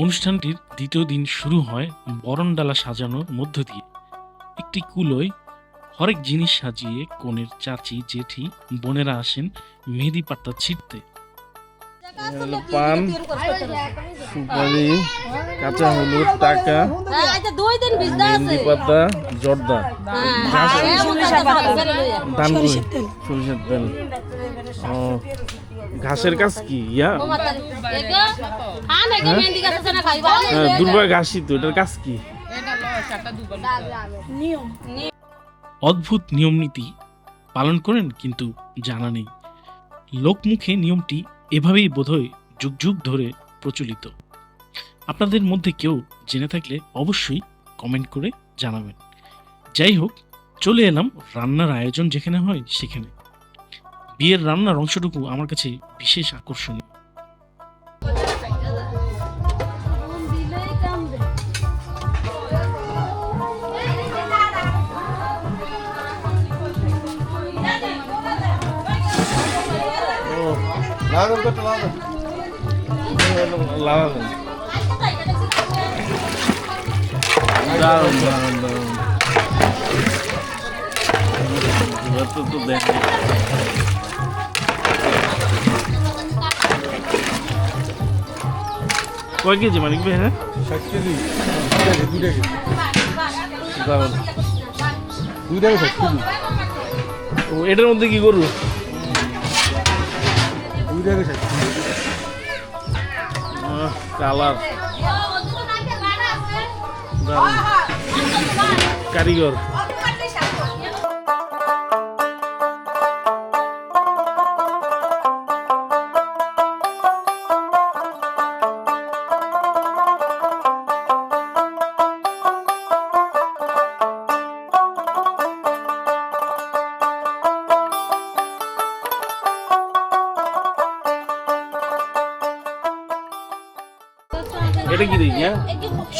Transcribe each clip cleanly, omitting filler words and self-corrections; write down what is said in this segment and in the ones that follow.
অনুষ্ঠানটির দ্বিতীয় দিন শুরু হয় বরণডালা সাজানোর মধ্য দিয়ে। একটি কুলোয় হরেক জিনিস সাজিয়ে কনের চাচি, জেঠি, বোনেরা আসেন মেহেদি পাতা ছিটতে। পান, সুপারি, কাঁচা হলুদ, টাকা, মেহেন্দি পাতা, জর্দা, দানকুনি, সরিষার তেল। ও, ঘাসের কাজ কি ইয়া? দুর্বা ঘাসই তো, এটার কাজ কি? অদ্ভুত নিয়ম নীতি পালন করেন, কিন্তু জানা নেই। লোকমুখে নিয়মটি এভাবেই বোধহয় যুগ যুগ ধরে প্রচলিত। আপনাদের মধ্যে কেউ জেনে থাকলে অবশ্যই কমেন্ট করে জানাবেন। যাই হোক, চলে এলাম রান্নার আয়োজন যেখানে হয় সেখানে। বিয়ের রান্নার অংশটুকু আমার কাছে বিশেষ আকর্ষণীয়। দারুণ দারুণ দারুণ, তো দেখে কয় কেজি মানিক ভাই? হ্যাঁ, 60 কেজি, 2 টাকা দারুণ। 2 টাকা 60 কেজি, ও, এটার মধ্যে কি করবো? 2 টাকা 60 কেজি। কালার দারুণ, কারিগর। এটা কি দেখি? হ্যাঁ,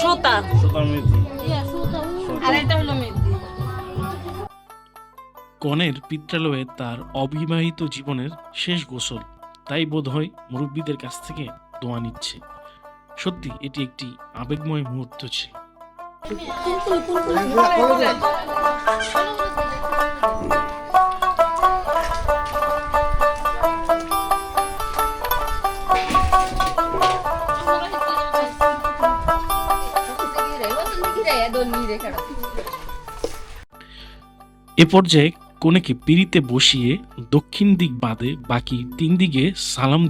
সুতা, সুতার মেথি। আর এটা হলো মেহেদি। কনের পিত্রালয়ে তার অবিবাহিত জীবনের শেষ গোসল, তাই বোধহয় মুরব্বীদের কাছ থেকে দোয়া নিচ্ছে। সত্যি এটি একটি আবেগময় মুহূর্ত ছিল। এ পর্যায়ে কনেকে পিঁড়িতে বসিয়ে দক্ষিণ দিক বাদে বাকি 3 দিকে সালাম